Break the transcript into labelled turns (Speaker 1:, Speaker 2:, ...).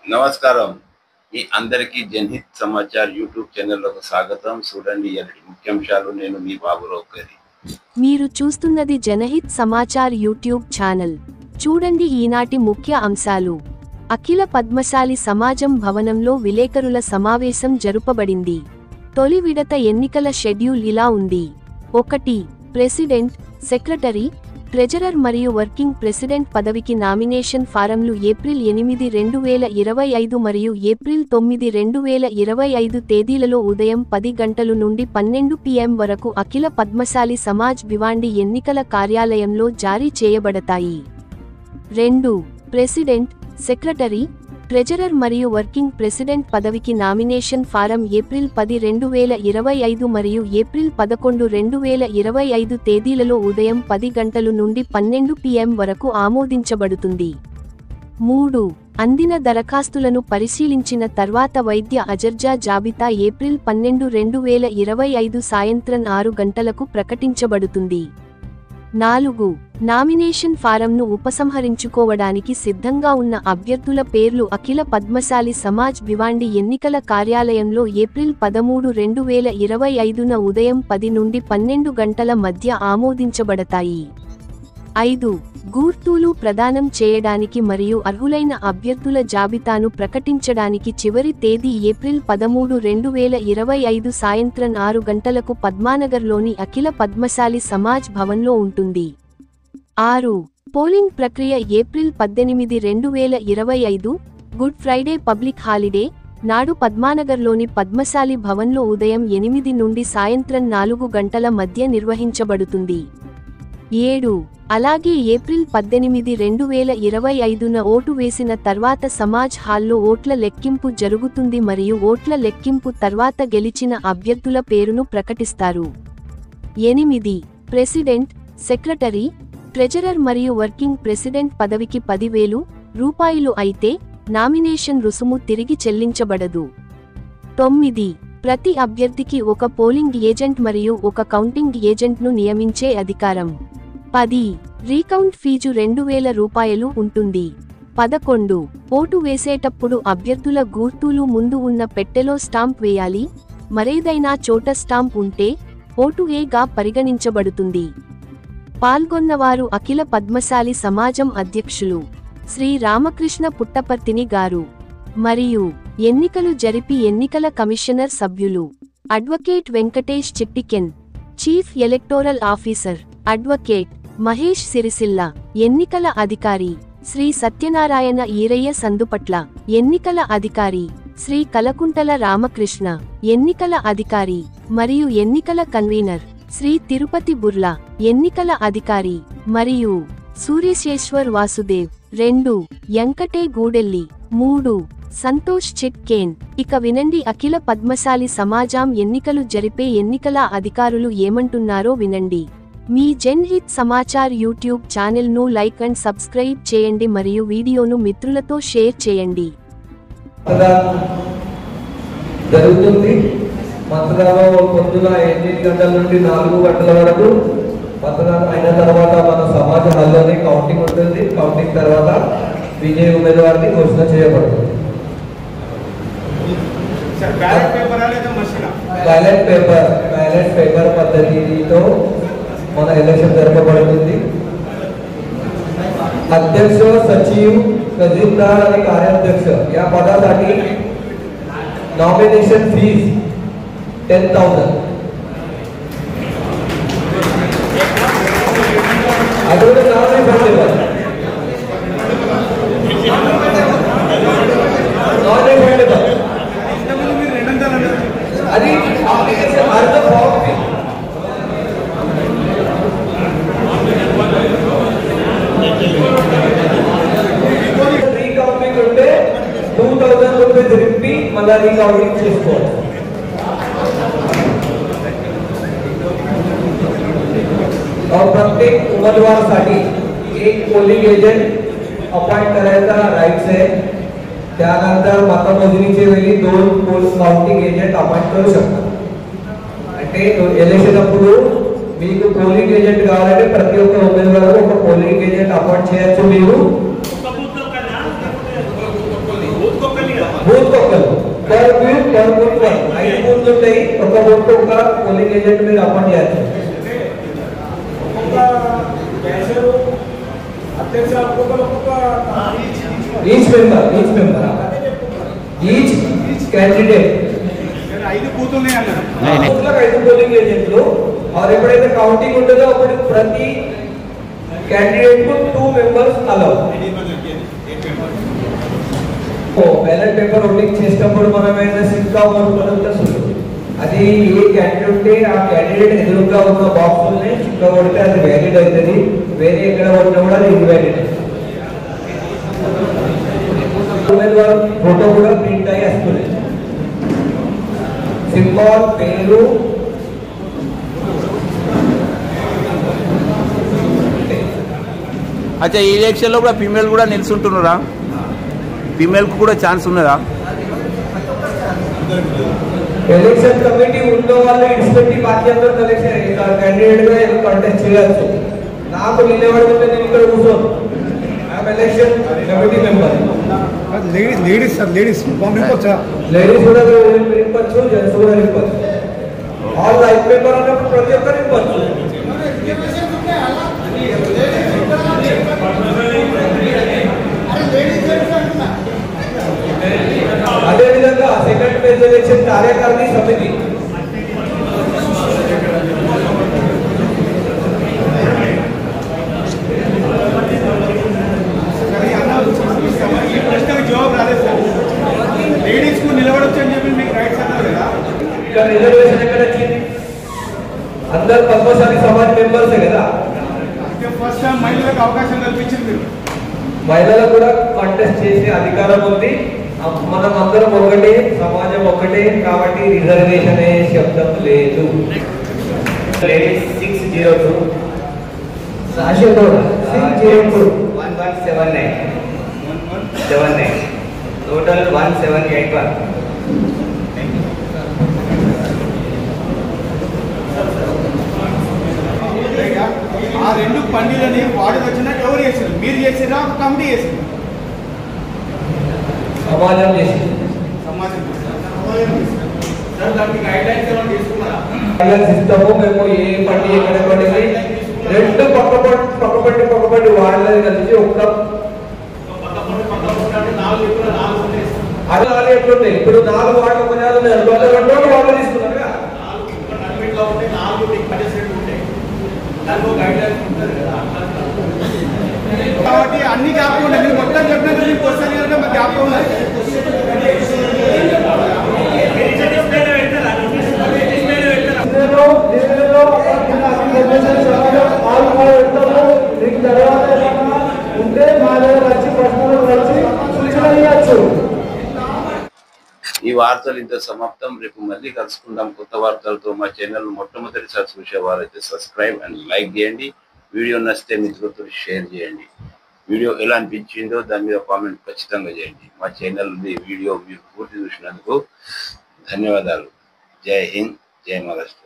Speaker 1: నమస్కారం. మీ అందరికీ జన్‌హిత్ సమాచార్ యూట్యూబ్ ఛానల్‌లోకి స్వాగతం. చూడండి ఇయాలటి ముఖ్యాంశాలు. నేను మీ బాబురావు గారి.
Speaker 2: మీరు చూస్తున్నది జనహిత్ సమాచార్ యూట్యూబ్ ఛానల్. చూడండి ఈనాటి ముఖ్య అంశాలు. అఖిల పద్మశాలి సమాజం భవనంలో విలేకరుల సమావేశం జరుపబడింది. తొలి విడత ఎన్నికల షెడ్యూల్ ఇలా ఉంది. 1. ప్రెసిడెంట్, సెక్రటరీ, ట్రెజరర్ మరియు వర్కింగ్ ప్రెసిడెంట్ పదవికి నామినేషన్ ఫారంలు ఏప్రిల్ 8, 2025 మరియు ఏప్రిల్ 9, 2025 తేదీలలో ఉదయం 10 గంటలు నుండి 12 PM వరకు అఖిల పద్మశాలి సమాజ్ భివాండి ఎన్నికల కార్యాలయంలో జారీ చేయబడతాయి. 2. ప్రెసిడెంట్, సెక్రటరీ, ట్రెజరర్ మరియు వర్కింగ్ ప్రెసిడెంట్ పదవికి నామినేషన్ ఫారం ఏప్రిల్ 10, 2025 మరియు ఏప్రిల్ 11, 2025 తేదీలలో ఉదయం 10 గంటలు నుండి 12 PM వరకు ఆమోదించబడుతుంది. 3. అందిన దరఖాస్తులను పరిశీలించిన తర్వాత వైద్య అజర్జా జాబితా ఏప్రిల్ 12, 2025 సాయంత్రం 6 గంటలకు ప్రకటించబడుతుంది. 4. నామినేషన్ ఫారంను ఉపసంహరించుకోవడానికి సిద్ధంగా ఉన్న అభ్యర్థుల పేర్లు అఖిల పద్మశాలి సమాజ్ భివాండి ఎన్నికల కార్యాలయంలో ఏప్రిల్ 13, 2025న ఉదయం 10 నుండి 12 గంటల మధ్య ఆమోదించబడతాయి. 5. గుర్తులు ప్రదానం చేయడానికి మరియు అర్హులైన అభ్యర్థుల జాబితాను ప్రకటించడానికి చివరి తేదీ ఏప్రిల్ 13, 2025 సాయంత్రం 6 గంటలకు పద్మానగర్లోని అఖిల పద్మశాలి సమాజ్ భవన్లో ఉంటుంది. 6. పోలింగ్ ప్రక్రియ April 18, 2025 good Friday public holiday నాడు పద్మానగర్లోని పద్మశాలి భవన్లో ఉదయం 8 నుండి సాయంత్రం 4 గంటల మధ్య నిర్వహించబడుతుంది. 7. అలాగే ఏప్రిల్ 18, 2025న ఓటు వేసిన తర్వాత సమాజ్ హాల్లో ఓట్ల లెక్కింపు జరుగుతుంది మరియు ఓట్ల లెక్కింపు తర్వాత గెలిచిన అభ్యర్థుల పేరును ప్రకటిస్తారు. 8. ప్రెసిడెంట్, సెక్రటరీ, ట్రెజరర్ మరియు వర్కింగ్ ప్రెసిడెంట్ పదవికి 10,000 రూపాయలు అయితే నామినేషన్ రుసుము తిరిగి చెల్లించబడదు. 9. ప్రతి అభ్యర్థికి ఒక పోలింగ్ ఏజెంట్ మరియు ఒక కౌంటింగ్ ఏజెంట్ను నియమించే అధికారం. 10. రీకౌంట్ ఫీజు 2,000 రూపాయలు ఉంటుంది. 11. ఓటు వేసేటప్పుడు అభ్యర్థుల గుర్తులు ముందు ఉన్న పెట్టెలో స్టాంప్ వేయాలి, మరేదైనా చోట స్టాంప్ ఉంటే ఓటు ఏగా పరిగణించబడుతుంది. పాల్గొన్నవారు అఖిల పద్మశాలి సమాజం అధ్యక్షులు శ్రీ రామకృష్ణ పుట్టపర్తిని గారు మరియు ఎన్నికలు జరిపి ఎన్నికల కమిషనర్ సభ్యులు advocate Venkatesh Chittiken, chief electoral officer advocate Mahesh Sirisilla, ఎన్నికల అధికారి శ్రీ సత్యనారాయణ ఈరయ్య సందుపట్ల, ఎన్నికల అధికారి శ్రీ కలకుంటల రామకృష్ణ, ఎన్నికల అధికారి మరియు ఎన్నికల కన్వీనర్ శ్రీ తిరుపతి బుర్లా, ఎన్నికల అధికారి మరియు సూర్యశేశ్వర్ వాసుదేవ్. 2. యంకటే గూడెల్లి. 3. సంతోష్ చిట్కేన్. ఇక వినండి అఖిల పద్మశాలి సమాజం ఎన్నికలు జరిపే ఎన్నికల అధికారులు ఏమంటున్నారో వినండి. మీ జన్‌హిత్ సమాచార్ యూట్యూబ్ ఛానల్ను లైక్ అండ్ సబ్స్క్రైబ్ చేయండి మరియు వీడియోను మిత్రులతో షేర్ చేయండి.
Speaker 3: జరుగుతుంది. మతదానం పొద్దున 8 గంటల నుండి 4 గంటల వరకు మతదానం అయిన తర్వాత మన సమాజ హాల్లోనే కౌంటింగ్ ఉంటుంది. కౌంటింగ్ తర్వాత విజయ ఉమ్మేదవారిని ఘోషణ చేయబడుతుంది. బ్యాలెట్ పేపర్ పద్ధతితో మన ఎలక్షన్ జరపబడుతుంది. अध्यक्ष, सचिव, तहसीलदार आणि कार्याध्यक्ष या पदासाठी नॉमिनेशन फीज 10,000. अदोड नाव नाही पडलेलं. नाव नाही पडलेलं. आणि अप्लिकेशन अर्ज फॉर्म फी రీకౌంటింగ్ ఉంటే 2,000 రూపీస్ రిప్పి మళ్ళీ రీకౌంటింగ్ చేసుకోవాలి. और प्रत्येक उमेदवारासाठी एक पोलिंग एजंट अपॉइंट करायचा राईट्स आहे. त्यानंतर मतमोजणीच्या वेळी 2 काउंटिंग एजंट अपॉइंट करू शकतात. అంటే ఎలక్షన్ అప్పుడు మీకు పోలింగ్ ఏజెంట్ కావాలంటే ప్రతి ఒక్క ఉమ్మేదవారు ఒక పోలింగ్ ఏజెంట్ అపాయింట్ చేయొచ్చు. మీరు పర్ బూత్ 5 బూత్లు ఉంటాయి. ఒక బూత్ ఒక పోలింగ్ ఏజెంట్ మీరు అపాయింట్ చేయాలి. ఈచ్ మెంబర్ ఈచ్ कैंडिडेट
Speaker 4: 5 బూతులు అన్నారు.
Speaker 3: బూత్లకు 5 పోలింగ్ ఏజెంట్లు. और ఎప్పుడైతే కౌంటింగ్ ఉంటుందో అప్పుడు ప్రతి कैंडिडेट को 2 members allow. Ballot paper voting చేసేటప్పుడు మనం ఏదైనా సిక్కా కొనుక్కుంటే అది ఏ క్యాండిడేట్ ఉంటే ఆ క్యాండిడేట్ ఎదురుగా ఉన్న బాక్సుల్ని సిక్కా కొడితే అది వ్యాలిడ్ అవుతుంది. వేరే ఎక్కడ కొట్టినా కూడా అది ఇన్వాలిడ్. ఉమ్మేద్వారు ఫోటో కూడా ప్రింట్ అయ్యి వస్తుంది. సింబల్ పేరు
Speaker 5: అచ్చా ఈ ఎలక్షన్లో కూడా ఫీమేల్ కూడా నిలుచుంటున్నారా? ఫీమేల్కు కూడా ఛాన్స్ ఉన్నదా?
Speaker 3: ఎలక్షన్ కమిటీ ఉన్న వాళ్ళు ఇన్స్పెక్టివ్ బాకీ అందరూ कैंडिडेट గా కంటెస్ట్ చేయొచ్చు. నాకు నిలబడుతుంటే నేను ఇక్కడ కూర్చోను. I'm election committee member.
Speaker 4: Ladies పంపించవచ్చా?
Speaker 3: లేడీస్ కూడా నింపచ్చు, జెంట్స్ కూడా నింపచ్చు. ఆల్ రైట్ మెంబర్ అన్నప్పుడు ప్రతి ఒక్కరు నింపచ్చు. అదేవిధంగా సెకండ్ ఫేజ్ ఎలక్షన్ కార్యకారిణి సమితి
Speaker 4: జవాబు రాలేదు సార్. లేడీస్ కు నిలబడొచ్చు అని చెప్పి మీకు రైట్స్ అన్నారు కదా.
Speaker 3: ఇక్కడ రిజర్వేషన్ ఎక్కడ వచ్చింది? అందరు పద్మశాలి సమాజ్ మెంబర్సే కదా.
Speaker 4: ఫస్ట్ టైం మహిళలకు అవకాశం కల్పించింది మీరు.
Speaker 3: మహిళలకు కూడా కంటెస్ట్ చేసే అధికారం ఉంది. మనం అందరం ఒకటే, సమాజం ఒకటే కాబట్టి రిజర్వేషన్ అనే శబ్దం లేదు.
Speaker 6: 602
Speaker 3: రాజేంద్ర 602
Speaker 6: 1179 total 1781.
Speaker 4: ఆ 2 పండిలని వాడి వచ్చినా ఎవరు చేసారు? మీరు చేసిరా కమిటీ చేసింది?
Speaker 3: సమాజం చేసి
Speaker 4: సమాజం సార్ దానికి గైడ్ లైన్స్ ఏమైనా తీసుకున్నారా?
Speaker 3: సిస్టము మేము ఏ పండి ఎక్కడ పండింది 2 పక్కపట్టి వాళ్ళని కలిసి ఒక్క అది వాళ్ళు ఎట్లుంటాయి. ఇప్పుడు 4 వార్డులు ఒక నెల వాళ్ళు తీసుకున్నారు కదా.
Speaker 4: కాబట్టి అన్ని గ్యాప్ ఉన్నాయి. మీరు మొత్తం చెప్పినట్టు మీకు క్వశ్చన్ గ్యాప్ ఉన్నాయి.
Speaker 1: ఈ వార్తలు ఇంత సమాప్తం. రేపు మళ్ళీ కలుసుకుందాం కొత్త వార్తలతో. మా ఛానల్ మొట్టమొదటిసారి చూసేవారైతే సబ్స్క్రైబ్ అండ్ లైక్ చేయండి. వీడియో నచ్చితే మిత్రులతో షేర్ చేయండి. వీడియో ఎలా అనిపించిందో దాని మీద కామెంట్ ఖచ్చితంగా చేయండి. మా ఛానల్ వీడియో మీరు పూర్తి చూసినందుకు ధన్యవాదాలు. జై హింద్, జై మహారాష్ట్ర.